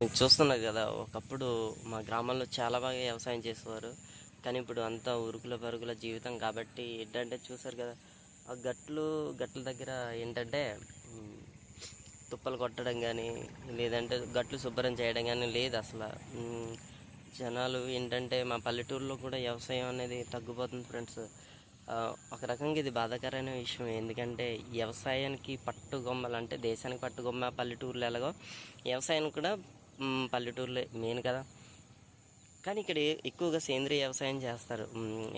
చూస్తున్నారు కదా, ఒకప్పుడు మా గ్రామంలో చాలా బాగా వ్యవసాయం చేసేవారు. కానీ ఇప్పుడు అంతా ఉరుకుల పరుగుల జీవితం కాబట్టి ఏంటంటే చూసారు కదా, ఆ గట్ల దగ్గర ఏంటంటే ఉమ్, తుప్పలు కొట్టడం కానీ, లేదంటే గట్లు శుభ్రం చేయడం కానీ లేదు అసలు. జనాలు ఏంటంటే మా పల్లెటూరులో కూడా వ్యవసాయం అనేది తగ్గిపోతుంది ఫ్రెండ్స్. ఒక రకంగా ఇది బాధాకరమైన విషయం. ఎందుకంటే వ్యవసాయానికి పట్టుగొమ్మలు అంటే దేశానికి పట్టుగొమ్మ పల్లెటూరులో ఎలాగో వ్యవసాయానికి కూడా పల్లెటూరులో మెయిన్ కదా. కానీ ఇక్కడ ఎక్కువగా సేంద్రియ వ్యవసాయం చేస్తారు.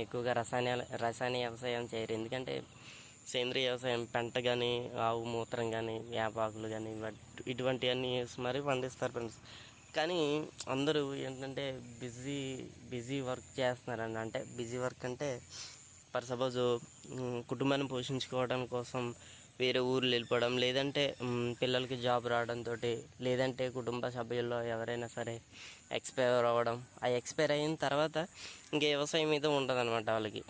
ఎక్కువగా రసాయన వ్యవసాయం చేయరు. ఎందుకంటే సేంద్రియ వ్యవసాయం పెంట కానీ, ఆవు మూత్రం కానీ, వేపాకులు కానీ ఇటువంటివన్నీ వేసి మరీ పండిస్తారు ఫ్రెండ్స్. కానీ అందరూ ఏంటంటే బిజీ వర్క్ చేస్తున్నారండి. అంటే బిజీ వర్క్ అంటే ఫర్ సపోజ్ కుటుంబాన్ని పోషించుకోవడం కోసం వేరే ఊర్లు వెళ్ళిపోవడం, లేదంటే పిల్లలకి జాబ్ రావడంతో, లేదంటే కుటుంబ సభ్యుల్లో ఎవరైనా సరే ఎక్స్పైర్ అవ్వడం. ఆ ఎక్స్పైర్ అయిన తర్వాత ఇంక వ్యవసాయం మీద ఉండదు అనమాట వాళ్ళకి.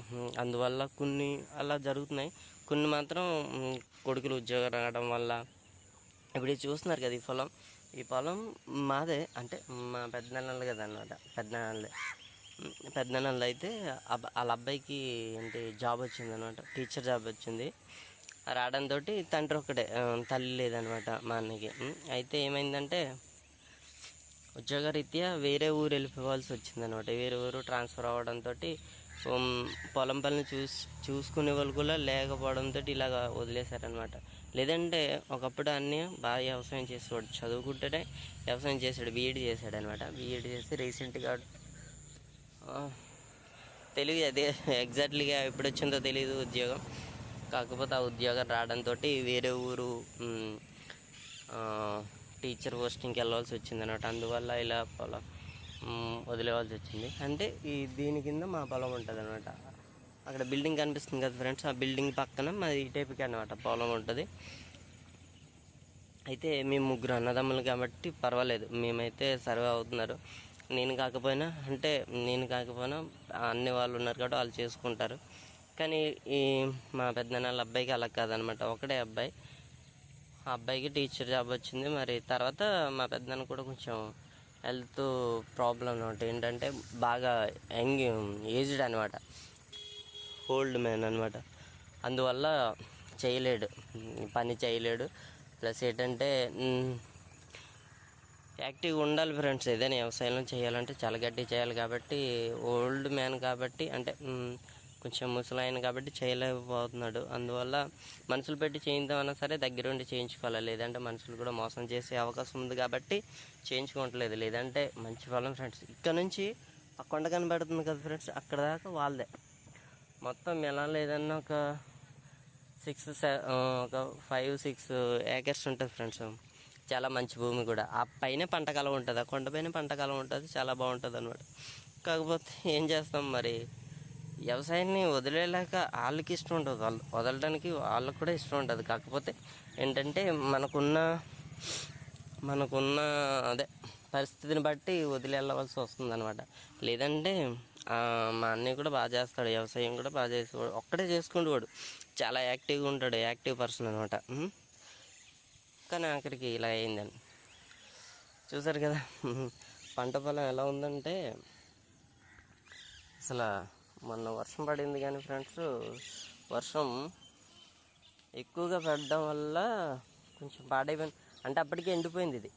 అందువల్ల కొన్ని అలా జరుగుతున్నాయి. కొన్ని మాత్రం కొడుకులు ఉద్యోగం రావడం వల్ల ఇప్పుడు ఇది చూస్తున్నారు కదా, ఈ పొలం మాదే. అంటే మా పెద్దనాన్నలు కదా అనమాట. పెద్దనాన్నలు అయితే వాళ్ళ అబ్బాయికి ఏంటి జాబ్ వచ్చింది అనమాట, టీచర్ జాబ్ వచ్చింది. రావడంతో తండ్రి ఒక్కడే, తల్లి లేదనమాట మా అన్నకి. అయితే ఏమైందంటే ఉద్యోగరీత్యా వేరే ఊరు వెళ్ళిపోవాల్సి వచ్చిందనమాట. వేరే ఊరు ట్రాన్స్ఫర్ అవ్వడంతో పొలం పనులు చూసుకునే వాళ్ళు కూడా లేకపోవడంతో ఇలాగ వదిలేశారనమాట. లేదంటే ఒకప్పుడు అన్నీ బాగా వ్యవసాయం చేసేవాడు, చదువుకుంటేనే వ్యవసాయం చేశాడు, బీఈడీ చేశాడు అనమాట. బీఈడీ చేసి రీసెంట్గా తెలియదు అదే ఎగ్జాక్ట్లీగా ఎప్పుడు వచ్చిందో తెలియదు ఉద్యోగం. కాకపోతే ఆ ఉద్యోగం రావడంతో వేరే ఊరు టీచర్ పోస్టింగ్కి వెళ్ళవలసి వచ్చింది అనమాట. అందువల్ల ఇలా పొలం వదిలేవాల్సి వచ్చింది. అంటే దీని కింద మా పొలం ఉంటుంది అనమాట. అక్కడ బిల్డింగ్ కనిపిస్తుంది కదా ఫ్రెండ్స్, ఆ బిల్డింగ్ పక్కన మాది టైప్కి అనమాట పొలం ఉంటుంది. అయితే మేము ముగ్గురు అన్నదమ్ములు కాబట్టి పర్వాలేదు, మేమైతే సర్వే అవుతున్నారు. నేను కాకపోయినా అన్ని వాళ్ళు ఉన్నారు కాబట్టి వాళ్ళు చేసుకుంటారు. కానీ మా పెద్దనాన్న అబ్బాయికి అలా కాదనమాట, ఒకడే అబ్బాయి. ఆ అబ్బాయికి టీచర్ జాబ్ వచ్చింది. మరి తర్వాత మా పెద్దనాన్న కూడా కొంచెం హెల్త్ ప్రాబ్లం అనమాట. ఏంటంటే బాగా ఏజ్డ్ అనమాట, ఓల్డ్ మ్యాన్ అనమాట. అందువల్ల పని చేయలేడు. ప్లస్ ఏంటంటే యాక్టివ్గా ఉండాలి ఫ్రెండ్స్. ఏదైనా వ్యవసాయంలో చేయాలంటే చాలా గట్టి చేయాలి కాబట్టి, ఓల్డ్ మ్యాన్ కాబట్టి, అంటే కొంచెం ముసలాయన కాబట్టి చేయలేకపోతున్నాడు. అందువల్ల మనుషులు పెట్టి చేయిద్దామన్నా సరే దగ్గరుండి చేయించుకోవాలి. లేదంటే మనుషులు కూడా మోసం చేసే అవకాశం ఉంది కాబట్టి చేయించుకోవట్లేదు. లేదంటే మంచి ఫలం ఫ్రెండ్స్. ఇక్కడ నుంచి ఆ కొండ కనబడుతుంది కదా ఫ్రెండ్స్, అక్కడ దాకా వాళ్ళదే మొత్తం. ఎలా లేదన్నా ఒక 5-6 ఏకర్స్ ఉంటుంది ఫ్రెండ్స్. చాలా మంచి భూమి కూడా. ఆ పైన పంటకాలం ఉంటుంది, ఆ కొండపైన పంటకాలం ఉంటుంది, చాలా బాగుంటుంది అనమాట. కాకపోతే ఏం చేస్తాం మరి, వ్యవసాయాన్ని వదిలేలాక వాళ్ళకి ఇష్టం ఉంటుంది, వాళ్ళు వదలడానికి వాళ్ళకు కూడా ఇష్టం ఉంటుంది. కాకపోతే ఏంటంటే మనకున్న అదే పరిస్థితిని బట్టి వదిలేళ్ళవలసి వస్తుంది అనమాట. లేదంటే మా అన్నయ్య కూడా బాగా చేస్తాడు, వ్యవసాయం కూడా బాగా చేసేవాడు, ఒక్కడే చేసుకుంటేవాడు. చాలా యాక్టివ్గా ఉంటాడు, యాక్టివ్ పర్సన్ అనమాట. కానీ అక్కడికి ఇలా అయిందని చూసారు కదా. పంట పొలం ఎలా ఉందంటే అసలు మొన్న వర్షం పడింది కానీ ఫ్రెండ్స్, వర్షం ఎక్కువగా పడడం వల్ల కొంచెం పాడైపోయింది. అంటే అప్పటికే ఎండిపోయింది ఇది,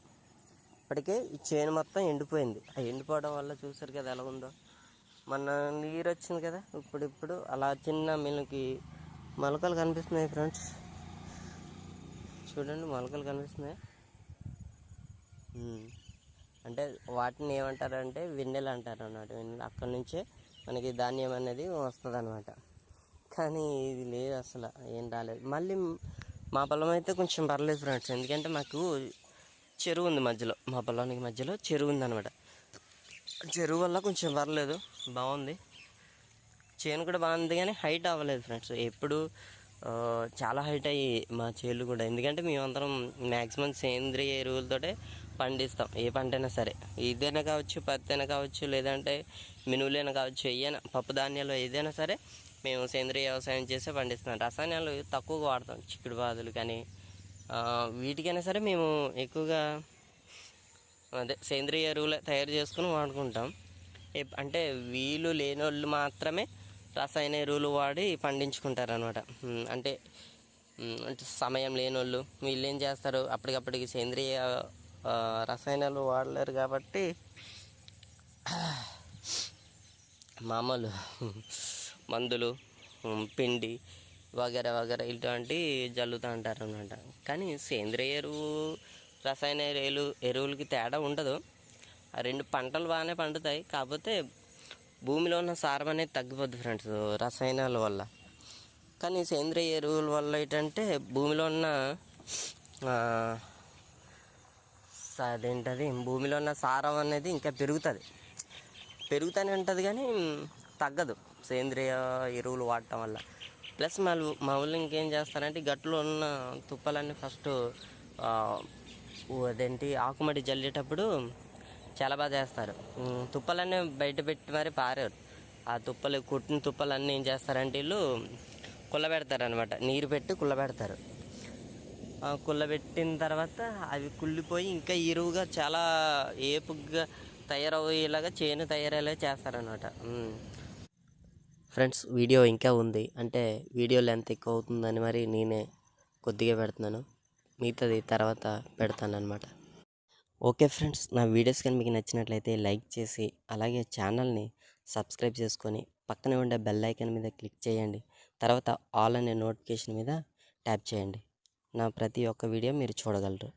అప్పటికే ఈ చేను మొత్తం ఎండిపోయింది. ఆ ఎండిపోవడం వల్ల చూసారు కదా ఎలా ఉందో. మొన్న నీరు వచ్చింది కదా, ఇప్పుడు అలా చిన్న మొలకలు కనిపిస్తున్నాయి ఫ్రెండ్స్. చూడండి, మొలకలు కనిపిస్తున్నాయి. అంటే వాటిని ఏమంటారంటే వెన్నెలు అంటారు అన్నమాట. అక్కడి నుంచే మనకి ధాన్యం అనేది వస్తుంది అనమాట. కానీ ఇది లేదు, అసలు ఏం రాలేదు. మళ్ళీ మా పొలం అయితే కొంచెం పర్లేదు ఫ్రెండ్స్. ఎందుకంటే మాకు చెరువు ఉంది మధ్యలో, మా పొలానికి మధ్యలో చెరువు ఉంది అనమాట. చెరువు వల్ల కొంచెం పర్లేదు, బాగుంది. చేను కూడా బాగుంది కానీ హైట్ అవ్వలేదు ఫ్రెండ్స్. ఎప్పుడు చాలా హైట్ అయ్యి మా చేలు కూడా. ఎందుకంటే మేమందరం మ్యాక్సిమం సేంద్రియ ఎరువులతోటే పండిస్తాం. ఏ పంట అయినా సరే, ఇదైనా కావచ్చు, పత్తి అయినా కావచ్చు, లేదంటే మినువులైనా కావచ్చు, ఏదైనా పప్పు ధాన్యాలు ఏదైనా సరే మేము సేంద్రియ వ్యవసాయం చేసే పండిస్తున్నాం. రసాయనాలు తక్కువగా వాడతాం, చిక్కుడు బాదులు కానీ వీటికైనా సరే మేము ఎక్కువగా అదే సేంద్రియ ఎరువులే తయారు చేసుకుని వాడుకుంటాం. అంటే వీలు లేనోళ్ళు మాత్రమే రసాయన ఎరువులు వాడి పండించుకుంటారనమాట. అంటే సమయం లేనోళ్ళు వీళ్ళు ఏం చేస్తారు, అప్పటికప్పటికి సేంద్రియ రసాయనాలు వాడలేరు కాబట్టి మామూలు మందులు, పిండి వగేరా వగేరా ఇలాంటివి జల్లుతూ ఉంటారు అనమాట. కానీ సేంద్రియ ఎరువు, రసాయన ఎరువులకి తేడా ఉండదు. ఆ రెండు పంటలు బాగానే పండుతాయి, కాకపోతే భూమిలో ఉన్న సారం అనేది తగ్గిపోద్ది ఫ్రెండ్స్ రసాయనాల వల్ల. కానీ సేంద్రియ ఎరువుల వల్ల ఏంటంటే భూమిలో ఉన్న భూమిలో ఉన్న సారం అనేది ఇంకా పెరుగుతూనే ఉంటుంది కానీ తగ్గదు సేంద్రియ ఎరువులు వాడటం వల్ల. ప్లస్ మా ఊళ్ళో ఇంకేం చేస్తారంటే గట్లో ఉన్న తుప్పలన్నీ ఫస్ట్ ఆకుమడి జల్లేటప్పుడు చాలా బాగా చేస్తారు. తుప్పలన్నీ బయట పెట్టి మరి పారారు. ఆ కొట్టిన తుప్పలన్నీ ఏం చేస్తారంటే వీళ్ళు కుళ్ళబెడతారనమాట. నీరు పెట్టి కుళ్ళబెడతారు. కుళ్ళబెట్టిన తర్వాత అవి కుళ్ళిపోయి ఇంకా ఎరువుగా చాలా ఏపుగా తయారయ్యేలాగా చేను తయారయ్యేలా చేస్తారనమాట. ఫ్రెండ్స్, వీడియో ఇంకా ఉంది, అంటే వీడియో లెంత్ ఎక్కువ అవుతుందని మరి నేనే కొద్దిగా పెడుతున్నాను, మిగతాది తర్వాత పెడతాను అనమాట. ఓకే ఫ్రెండ్స్, నా వీడియోస్ కానీ మీకు నచ్చినట్లయితే లైక్ చేసి అలాగే ఛానల్ని సబ్స్క్రైబ్ చేసుకొని పక్కనే ఉండే బెల్ ఐకాన్ మీద క్లిక్ చేయండి. తర్వాత ఆల్ అనే నోటిఫికేషన్ మీద ట్యాప్ చేయండి. నా ప్రతి ఒక్క వీడియో మీరు చూడగలరు.